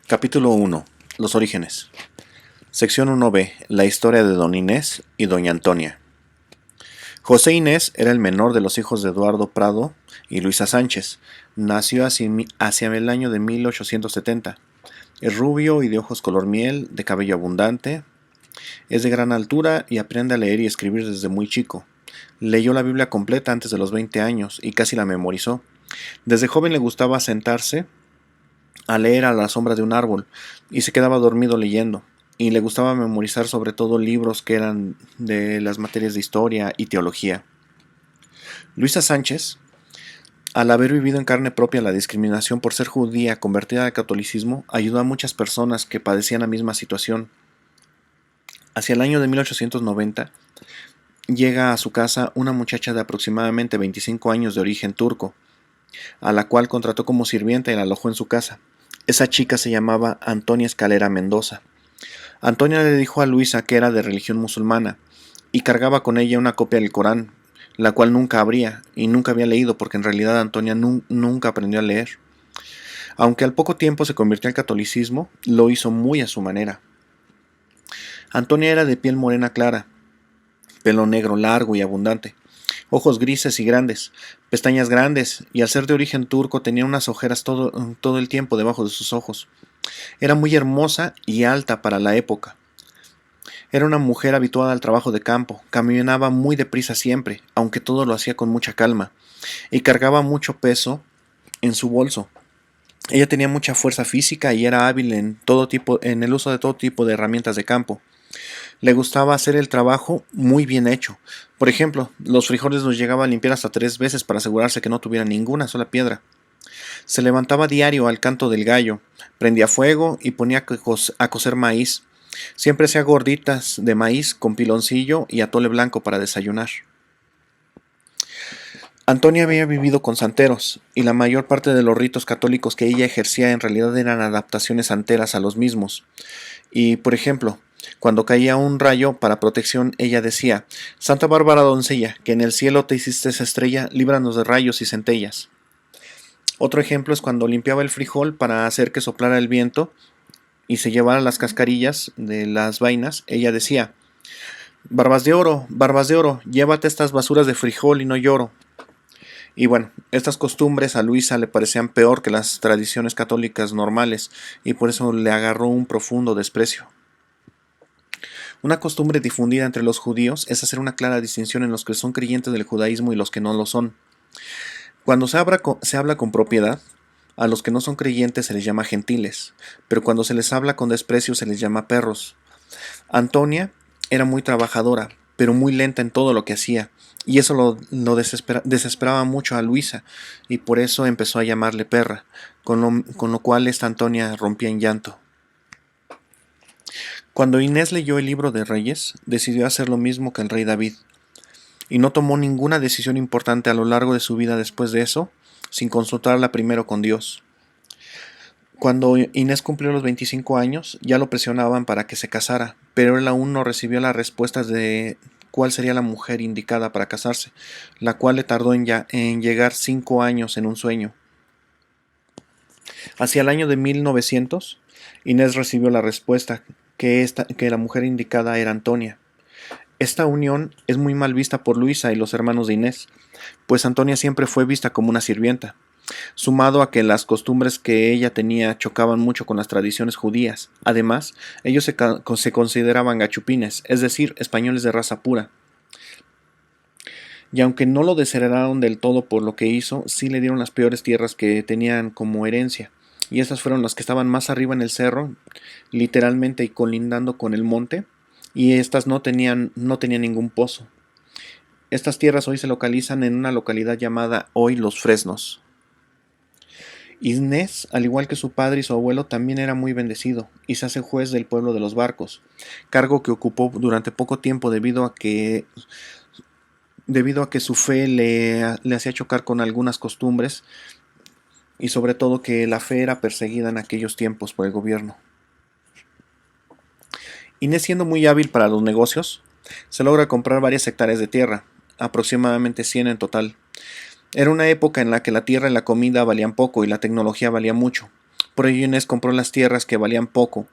Capítulo 1. Los orígenes. Sección 1b. La historia de Don Inés y Doña Antonia. José Inés era el menor de los hijos de Eduardo Prado y Luisa Sánchez. Nació hacia el año de 1870. Es rubio y de ojos color miel, de cabello abundante. Es de gran altura y aprende a leer y escribir desde muy chico. Leyó la Biblia completa antes de los 20 años y casi la memorizó. Desde joven le gustaba sentarse a leer a la sombra de un árbol y se quedaba dormido leyendo, y le gustaba memorizar sobre todo libros que eran de las materias de historia y teología. Luisa Sánchez, al haber vivido en carne propia la discriminación por ser judía convertida al catolicismo, ayudó a muchas personas que padecían la misma situación. Hacia el año de 1890 llega a su casa una muchacha de aproximadamente 25 años de origen turco, a la cual contrató como sirvienta y la alojó en su casa. Esa chica se llamaba Antonia Escalera Mendoza. Antonia le dijo a Luisa que era de religión musulmana y cargaba con ella una copia del Corán, la cual nunca abría y nunca había leído porque en realidad Antonia nunca aprendió a leer. Aunque al poco tiempo se convirtió al catolicismo, lo hizo muy a su manera. Antonia era de piel morena clara, pelo negro largo y abundante, ojos grises y grandes, pestañas grandes, y al ser de origen turco tenía unas ojeras todo el tiempo debajo de sus ojos. Era muy hermosa y alta para la época. Era una mujer habituada al trabajo de campo, caminaba muy deprisa siempre, aunque todo lo hacía con mucha calma, y cargaba mucho peso en su bolso. Ella tenía mucha fuerza física y era hábil en el uso de todo tipo de herramientas de campo. Le gustaba hacer el trabajo muy bien hecho. Por ejemplo, los frijoles los llegaba a limpiar hasta 3 veces para asegurarse que no tuviera ninguna sola piedra. Se levantaba diario al canto del gallo, prendía fuego y ponía a cocer maíz. Siempre hacía gorditas de maíz con piloncillo y atole blanco para desayunar. Antonia había vivido con santeros, y la mayor parte de los ritos católicos que ella ejercía en realidad eran adaptaciones santeras a los mismos. Y, por ejemplo, cuando caía un rayo para protección, ella decía: Santa Bárbara doncella, que en el cielo te hiciste esa estrella, líbranos de rayos y centellas. Otro ejemplo es cuando limpiaba el frijol para hacer que soplara el viento y se llevara las cascarillas de las vainas. Ella decía: Barbas de oro, llévate estas basuras de frijol y no lloro. Y bueno, estas costumbres a Luisa le parecían peor que las tradiciones católicas normales, y por eso le agarró un profundo desprecio. Una costumbre difundida entre los judíos es hacer una clara distinción en los que son creyentes del judaísmo y los que no lo son. Cuando se habla con propiedad, a los que no son creyentes se les llama gentiles, pero cuando se les habla con desprecio se les llama perros. Antonia era muy trabajadora, pero muy lenta en todo lo que hacía, y eso lo desesperaba mucho a Luisa, y por eso empezó a llamarle perra, con lo cual esta Antonia rompía en llanto. Cuando Inés leyó el libro de Reyes, decidió hacer lo mismo que el rey David, y no tomó ninguna decisión importante a lo largo de su vida después de eso, sin consultarla primero con Dios. Cuando Inés cumplió los 25 años, ya lo presionaban para que se casara, pero él aún no recibió las respuestas de cuál sería la mujer indicada para casarse, la cual le tardó en llegar 5 años en un sueño. Hacia el año de 1900, Inés recibió la respuesta que la mujer indicada era Antonia. Esta unión es muy mal vista por Luisa y los hermanos de Inés, pues Antonia siempre fue vista como una sirvienta, sumado a que las costumbres que ella tenía chocaban mucho con las tradiciones judías. Además, ellos se consideraban gachupines, es decir, españoles de raza pura. Y aunque no lo desheredaron del todo por lo que hizo, sí le dieron las peores tierras que tenían como herencia, y estas fueron las que estaban más arriba en el cerro, literalmente y colindando con el monte, y estas no tenían ningún pozo. Estas tierras hoy se localizan en una localidad llamada hoy Los Fresnos. Inés, al igual que su padre y su abuelo, también era muy bendecido y se hace juez del pueblo de los Barcos, cargo que ocupó durante poco tiempo debido a que su fe le hacía chocar con algunas costumbres, y sobre todo que la fe era perseguida en aquellos tiempos por el gobierno. Inés, siendo muy hábil para los negocios, se logra comprar varias hectáreas de tierra, aproximadamente 100 en total. Era una época en la que la tierra y la comida valían poco y la tecnología valía mucho, Por ello Inés compró las tierras que valían poco,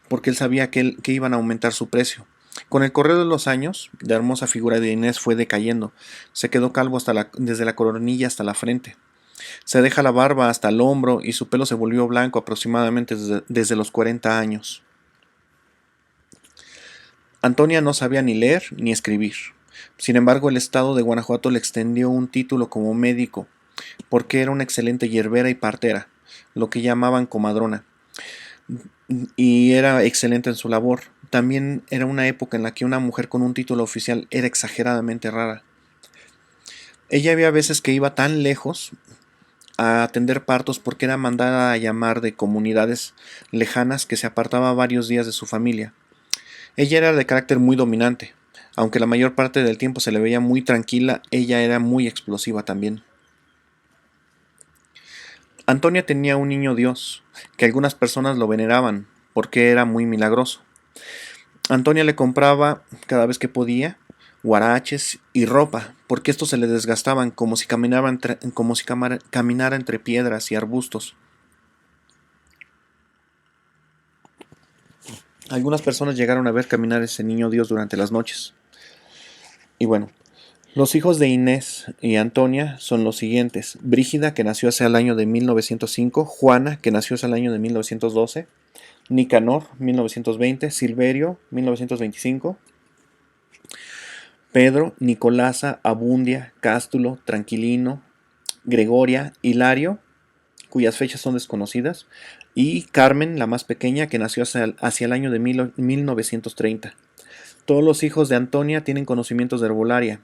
porque él sabía que iban a aumentar su precio. Con el correr de los años, la hermosa figura de Inés fue decayendo. Se quedó calvo desde la coronilla hasta la frente. Se deja la barba hasta el hombro y su pelo se volvió blanco aproximadamente desde los 40 años. Antonia no sabía ni leer ni escribir. Sin embargo, el estado de Guanajuato le extendió un título como médico, porque era una excelente yerbera y partera, lo que llamaban comadrona, y era excelente en su labor. También era una época en la que una mujer con un título oficial era exageradamente rara. Ella había veces que iba tan lejos a atender partos porque era mandada a llamar de comunidades lejanas que se apartaba varios días de su familia. Ella era de carácter muy dominante. Aunque la mayor parte del tiempo se le veía muy tranquila, ella era muy explosiva también. Antonia tenía un niño Dios, que algunas personas lo veneraban, porque era muy milagroso. Antonia le compraba, cada vez que podía, huaraches y ropa, porque estos se le desgastaban como si caminara entre piedras y arbustos. Algunas personas llegaron a ver caminar ese niño Dios durante las noches. Y bueno, los hijos de Inés y Antonia son los siguientes: Brígida, que nació hacia el año de 1905, Juana, que nació hacia el año de 1912, Nicanor, 1920, Silverio, 1925, Pedro, Nicolasa, Abundia, Cástulo, Tranquilino, Gregoria, Hilario, cuyas fechas son desconocidas, y Carmen, la más pequeña, que nació hacia el año de 1930. Todos los hijos de Antonia tienen conocimientos de herbolaria.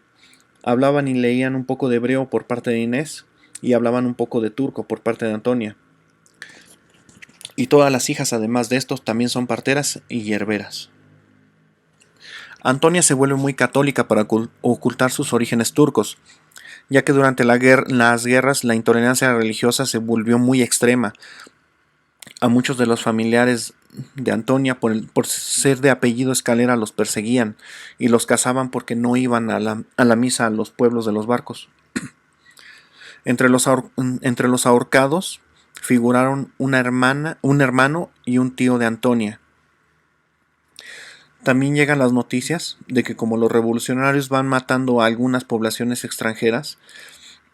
Hablaban y leían un poco de hebreo por parte de Inés y hablaban un poco de turco por parte de Antonia. Y todas las hijas, además de estos, también son parteras y hierberas. Antonia se vuelve muy católica para ocultar sus orígenes turcos, ya que durante las guerras la intolerancia religiosa se volvió muy extrema. A muchos de los familiares de Antonia, por ser de apellido Escalera, los perseguían y los cazaban porque no iban a la misa a los pueblos de los barcos. Entre los ahorcados figuraron un hermano y un tío de Antonia. También llegan las noticias de que como los revolucionarios van matando a algunas poblaciones extranjeras,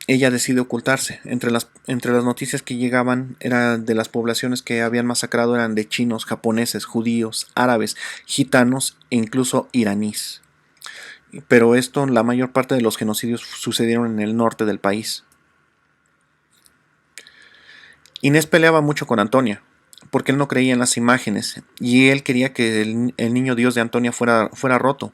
ella decide ocultarse. Entre las noticias que llegaban de las poblaciones que habían masacrado eran de chinos, japoneses, judíos, árabes, gitanos e incluso iraníes. Pero la mayor parte de los genocidios sucedieron en el norte del país. Inés peleaba mucho con Antonia, porque él no creía en las imágenes, y él quería que el niño Dios de Antonia fuera roto,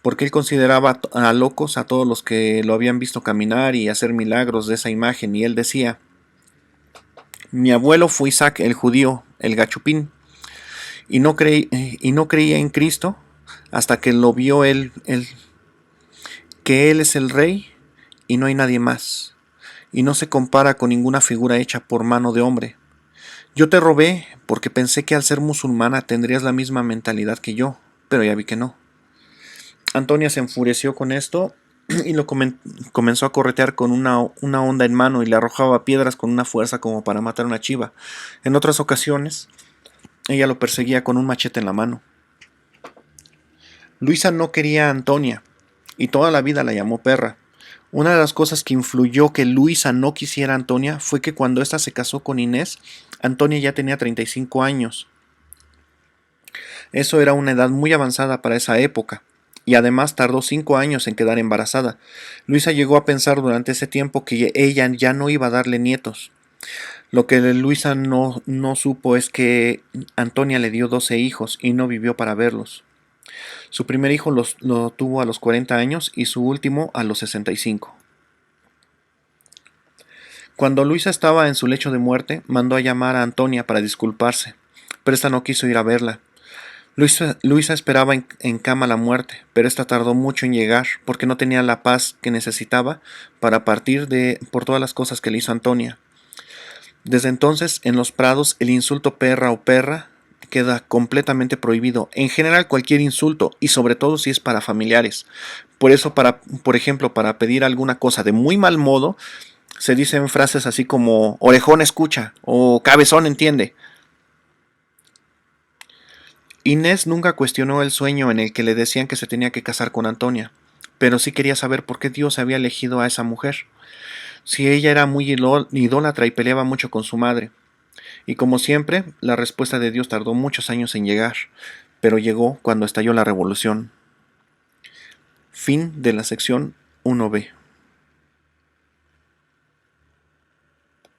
porque él consideraba a locos a todos los que lo habían visto caminar y hacer milagros de esa imagen, y él decía: mi abuelo fue Isaac el judío, el gachupín, y no creía en Cristo hasta que lo vio él, que él es el rey y no hay nadie más, y no se compara con ninguna figura hecha por mano de hombre. Yo te robé porque pensé que al ser musulmana tendrías la misma mentalidad que yo, pero ya vi que no. Antonia se enfureció con esto y lo comenzó a corretear con una honda en mano y le arrojaba piedras con una fuerza como para matar una chiva. En otras ocasiones, ella lo perseguía con un machete en la mano. Luisa no quería a Antonia y toda la vida la llamó perra. Una de las cosas que influyó que Luisa no quisiera a Antonia fue que cuando ésta se casó con Inés, Antonia ya tenía 35 años. Eso era una edad muy avanzada para esa época, y además tardó 5 años en quedar embarazada. Luisa llegó a pensar durante ese tiempo que ella ya no iba a darle nietos. Lo que Luisa no supo es que Antonia le dio 12 hijos y no vivió para verlos. Su primer hijo lo tuvo a los 40 años y su último a los 65. Cuando Luisa estaba en su lecho de muerte, mandó a llamar a Antonia para disculparse, pero esta no quiso ir a verla. Luisa esperaba en cama la muerte, pero esta tardó mucho en llegar porque no tenía la paz que necesitaba para partir por todas las cosas que le hizo Antonia. Desde entonces, en los prados, el insulto perra o perra queda completamente prohibido. En general, cualquier insulto, y sobre todo si es para familiares. Por eso, por ejemplo, para pedir alguna cosa de muy mal modo, se dicen frases así como orejón escucha o cabezón entiende. Inés nunca cuestionó el sueño en el que le decían que se tenía que casar con Antonia, pero sí quería saber por qué Dios había elegido a esa mujer, si ella era muy idólatra y peleaba mucho con su madre. Y como siempre, la respuesta de Dios tardó muchos años en llegar, pero llegó cuando estalló la revolución. Fin de la sección 1B.